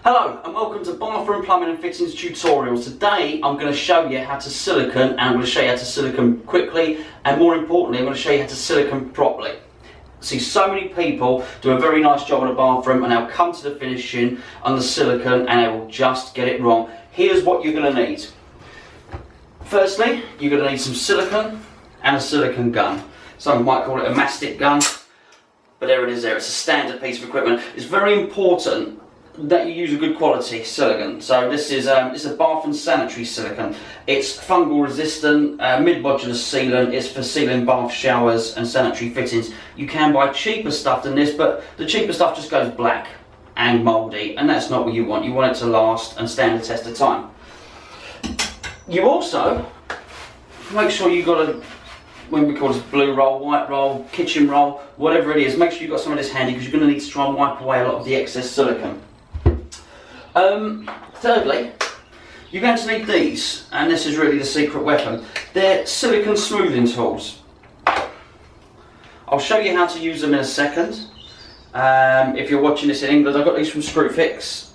Hello and welcome to Bathroom Plumbing and Fittings Tutorials. Today I'm going to show you how to silicone, and I'm going to show you how to silicone quickly, and more importantly I'm going to show you how to silicone properly. I see so many people do a very nice job in a bathroom and they'll come to the finishing on the silicone and they will just get it wrong. Here's what you're going to need. Firstly, you're going to need some silicone and a silicone gun. Some might call it a mastic gun, but there it is there. It's a standard piece of equipment. It's very important that you use a good quality silicone. So this is a bath and sanitary silicone. It's fungal resistant, mid-modulus sealant. It's for sealing bath showers and sanitary fittings. You can buy cheaper stuff than this, but the cheaper stuff just goes black and mouldy, and that's not what you want. You want it to last and stand the test of time. You also make sure you've got a, when we call this blue roll, white roll, kitchen roll, whatever it is, make sure you've got some of this handy because you're going to need to try and wipe away a lot of the excess silicone. Thirdly, you're going to need these, and this is really the secret weapon. They're silicone smoothing tools. I'll show you how to use them in a second. If you're watching this in England, I've got these from Screwfix.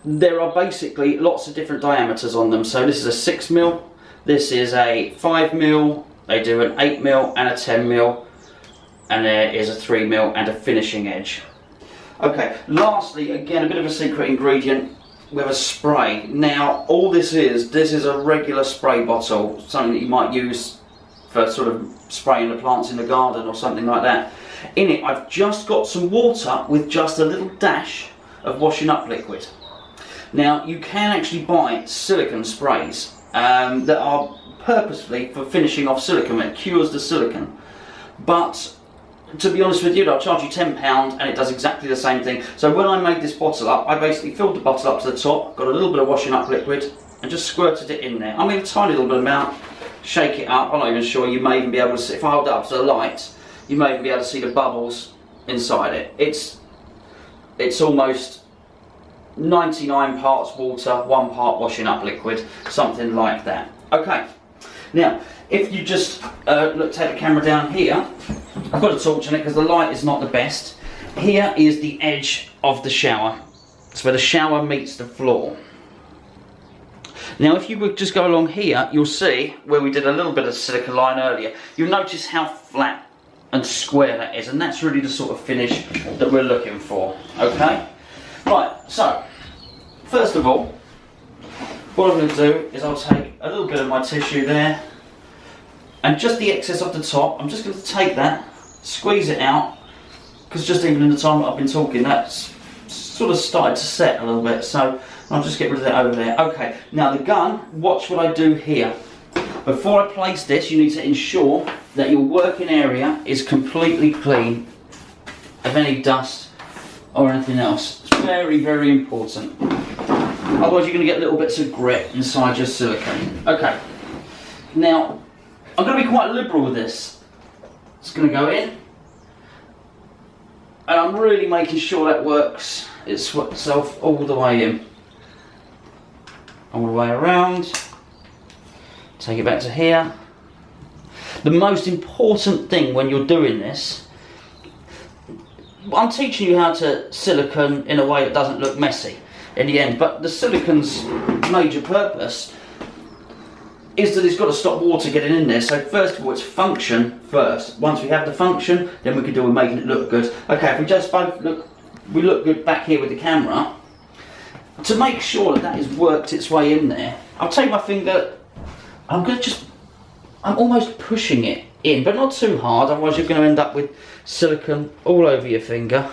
There are basically lots of different diameters on them. So this is a 6mm, this is a 5mm, they do an 8mm and a 10mm, and there is a 3mm and a finishing edge. Okay, lastly, again, a bit of a secret ingredient, we have a spray. Now, all this is a regular spray bottle, something that you might use for sort of spraying the plants in the garden or something like that. In it, I've just got some water with just a little dash of washing up liquid. Now, you can actually buy silicone sprays that are purposefully for finishing off silicone. It cures the silicone. But to be honest with you, I'll charge you £10 and it does exactly the same thing. So when I made this bottle up, I basically filled the bottle up to the top, got a little bit of washing up liquid and just squirted it in there. I mean a tiny little bit amount, shake it up. I'm not even sure, you may even be able to see, if I hold it up to the light, you may even be able to see the bubbles inside it. It's almost 99 parts water, 1 part washing up liquid, something like that. Okay, now if you just take the camera down here, I've got a torch on it because the light is not the best. Here is the edge of the shower. It's where the shower meets the floor. Now if you would just go along here, you'll see where we did a little bit of silicone line earlier. You'll notice how flat and square that is, and that's really the sort of finish that we're looking for. Okay? Right, so first of all, what I'm going to do is I'll take a little bit of my tissue there, and just the excess off the top, I'm just going to take that, squeeze it out, because just even in the time that I've been talking, that's sort of started to set a little bit, so I'll just get rid of that over there. Okay, now the gun, watch what I do here. Before I place this, you need to ensure that your working area is completely clean of any dust or anything else. It's very, very important. Otherwise you're going to get little bits of grit inside your silicone. Okay, now I'm going to be quite liberal with this. It's going to go in, and I'm really making sure that works itself all the way in. All the way around. Take it back to here. The most important thing when you're doing this, I'm teaching you how to silicone in a way that doesn't look messy in the end, but the silicone's major purpose is that it's got to stop water getting in there. So first of all, it's function first. Once we have the function, then we can do with making it look good. Okay, if we just both look good back here with the camera, to make sure that that has worked its way in there, I'll take my finger, I'm almost pushing it in, but not too hard, otherwise you're going to end up with silicone all over your finger.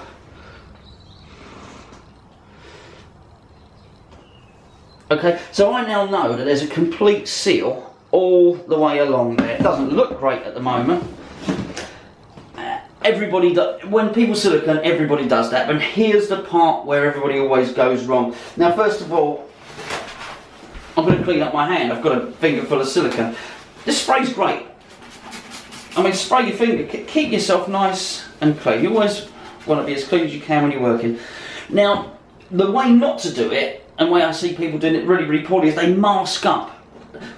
Okay, so I now know that there's a complete seal all the way along there. It doesn't look great at the moment. When people silicone, everybody does that, but here's the part where everybody always goes wrong. Now first of all, I'm going to clean up my hand. I've got a finger full of silicone. This spray's great. I mean, spray your finger, keep yourself nice and clean. You always want to be as clean as you can when you're working. Now, the way not to do it, and the way I see people doing it really, really poorly, is they mask up.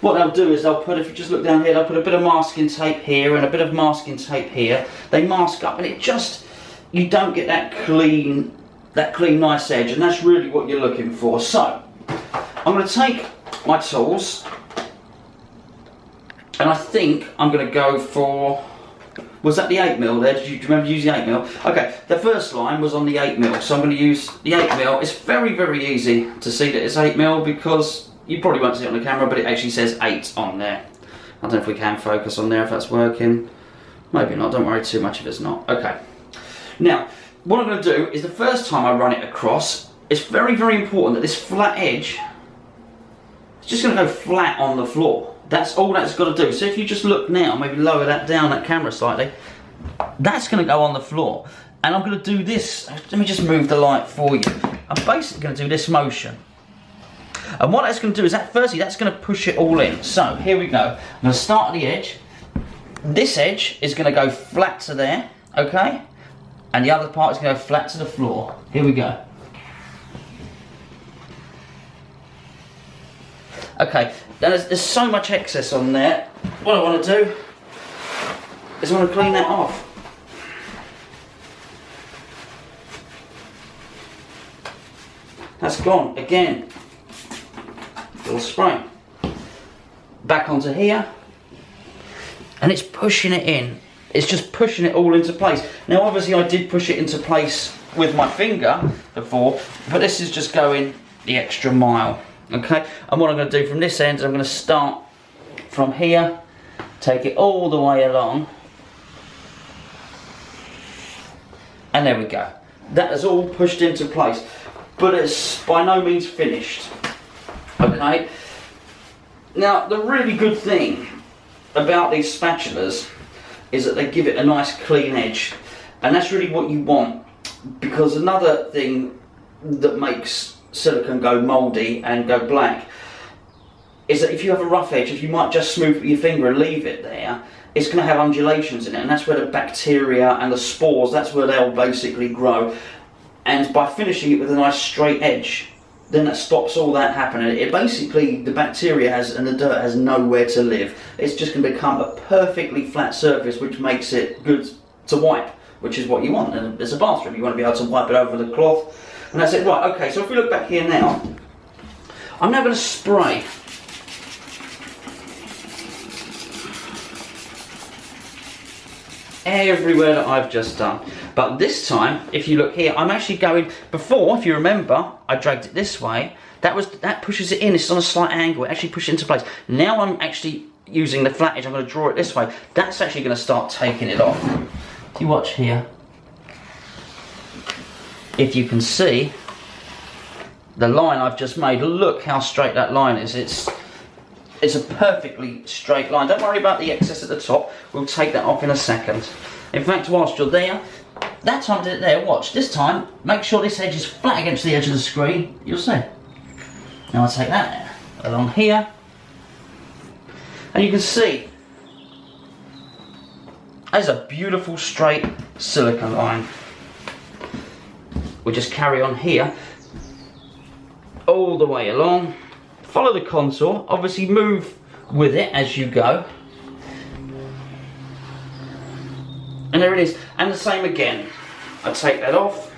What they'll do is they'll put, if you just look down here, they'll put a bit of masking tape here and a bit of masking tape here. They mask up, and it just, you don't get that clean that clean, nice edge, and that's really what you're looking for. So, I'm going to take my tools, and I think I'm going to go for, was that the 8mm there? Do you remember using 8mm? Okay, the first line was on the 8mm, so I'm going to use the 8mm. It's very, very easy to see that it's 8mm because you probably won't see it on the camera, but it actually says 8 on there. I don't know if we can focus on there, if that's working. Maybe not, don't worry too much if it's not. Okay. Now, what I'm going to do is the first time I run it across, it's very, very important that this flat edge is just going to go flat on the floor. That's all that's got to do. So if you just look now, maybe lower that down, that camera slightly, that's going to go on the floor. And I'm going to do this, let me just move the light for you. I'm basically going to do this motion. And what that's going to do is that firstly, that's going to push it all in. So here we go. I'm going to start at the edge. This edge is going to go flat to there, okay? And the other part is going to go flat to the floor. Here we go. Okay, now there's so much excess on there. What I want to do is I want to clean that off. That's gone again. Little spray. Back onto here. And it's pushing it in. It's just pushing it all into place. Now obviously I did push it into place with my finger before, but this is just going the extra mile. Okay, and what I'm going to do from this end is I'm going to start from here, take it all the way along, and there we go. That is all pushed into place, but it's by no means finished. Okay, now the really good thing about these spatulas is that they give it a nice clean edge, and that's really what you want, because another thing that makes silicone go mouldy and go black is that if you have a rough edge, if you might just smooth your finger and leave it there, it's going to have undulations in it, and that's where the bacteria and the spores, that's where they'll basically grow. And by finishing it with a nice straight edge, then that stops all that happening. It basically, the bacteria and the dirt has nowhere to live. It's just going to become a perfectly flat surface, which makes it good to wipe, which is what you want. And it's a bathroom, you want to be able to wipe it over the cloth. And that's it. Right, okay, so if we look back here now, I'm now going to spray. Everywhere that I've just done. But this time, if you look here, I'm actually going, before, if you remember, I dragged it this way, that pushes it in, it's on a slight angle, it actually pushes it into place. Now I'm actually using the flat edge, I'm going to draw it this way, that's actually going to start taking it off. If you watch here, if you can see the line I've just made, look how straight that line is. It's a perfectly straight line. Don't worry about the excess at the top, we'll take that off in a second. In fact, whilst you're there, that time I did it there, watch, this time make sure this edge is flat against the edge of the screen, you'll see. Now I'll take that along here, and you can see there's a beautiful straight silicone line. We'll just carry on here, all the way along, follow the contour, obviously move with it as you go. And there it is, and the same again. I take that off,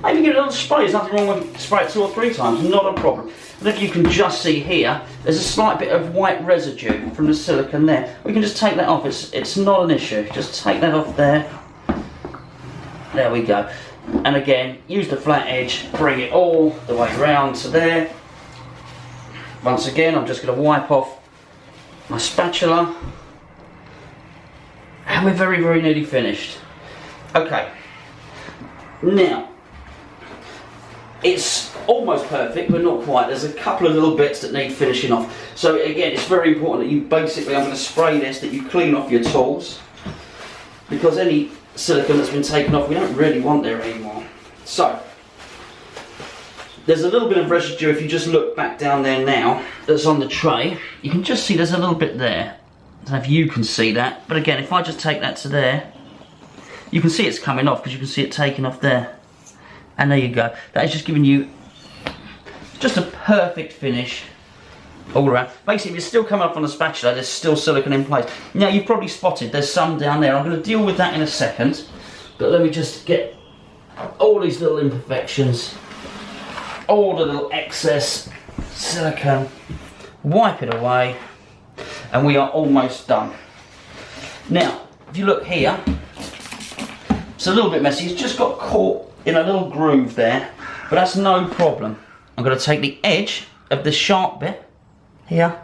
maybe give it a little spray, there's nothing wrong with spray it 2 or 3 times, not a problem. And if you can just see here, there's a slight bit of white residue from the silicone there. We can just take that off, it's not an issue, just take that off there. There we go. And again, use the flat edge, bring it all the way around to there. Once again, I'm just going to wipe off my spatula. And we're very, very nearly finished. Okay. Now, it's almost perfect, but not quite. There's a couple of little bits that need finishing off. So again, it's very important that you basically, I'm going to spray this, that you clean off your tools. Because any silicone that's been taken off, we don't really want there anymore. So, there's a little bit of residue if you just look back down there now, that's on the tray. You can just see there's a little bit there. I don't know if you can see that, but again, if I just take that to there, you can see it's coming off because you can see it taking off there. And there you go. That is just giving you just a perfect finish all around. Basically, if it's still coming up on the spatula, there's still silicone in place. Now, you've probably spotted there's some down there. I'm going to deal with that in a second, but let me just get all these little imperfections, all the little excess silicone, wipe it away, and we are almost done. Now, if you look here, it's a little bit messy. It's just got caught in a little groove there, but that's no problem. I'm going to take the edge of the sharp bit here.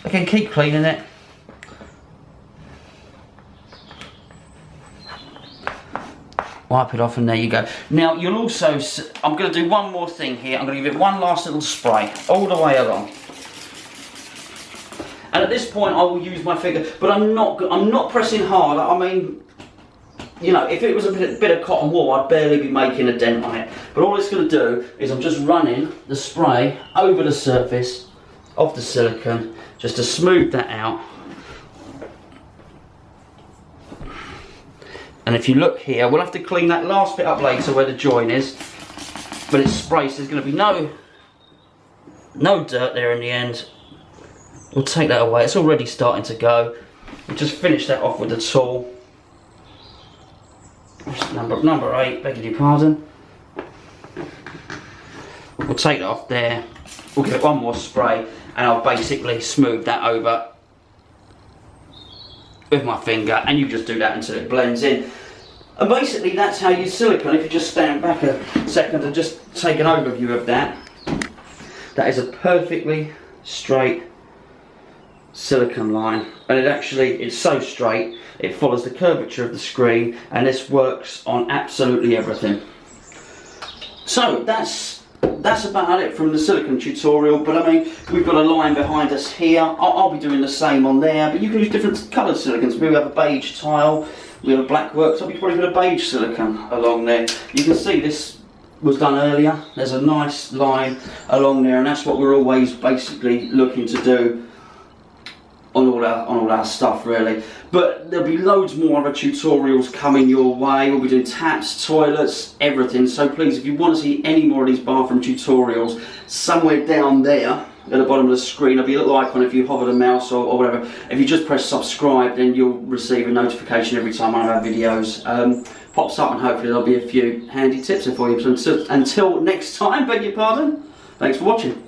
I can keep cleaning it. Wipe it off, and there you go. Now you'll also, I'm going to do one more thing here. I'm going to give it one last little spray all the way along. And at this point I will use my finger, but I'm not pressing hard. I mean, you know, if it was a bit of cotton wool, I'd barely be making a dent on it. But all it's going to do is I'm just running the spray over the surface of the silicone, just to smooth that out. And if you look here, we'll have to clean that last bit up later where the join is, but it's sprayed, so there's going to be no dirt there in the end. We'll take that away. It's already starting to go. We'll just finish that off with the tool. Number 8, begging your pardon. We'll take it off there. We'll give it one more spray, and I'll basically smooth that over with my finger, and you just do that until it blends in. And basically that's how you use silicone. If you just stand back a second and just take an overview of that, that is a perfectly straight silicone line, and it's so straight it follows the curvature of the screen, and this works on absolutely everything. So that's about it from the silicone tutorial. But I mean, we've got a line behind us here. I'll be doing the same on there, but you can use different coloured silicones. We have a beige tile, we have a black worktop. You probably got a beige silicone along there. You can see this was done earlier. There's a nice line along there, and that's what we're always basically looking to do on all our stuff, really. But there'll be loads more other tutorials coming your way. We'll be doing taps, toilets, everything. So please, if you want to see any more of these bathroom tutorials, somewhere down there at the bottom of the screen there'll be a little icon. If you hover the mouse or whatever, if you just press subscribe, then you'll receive a notification every time one of our videos pops up, and hopefully there'll be a few handy tips there for you. So until next time, beg your pardon, thanks for watching.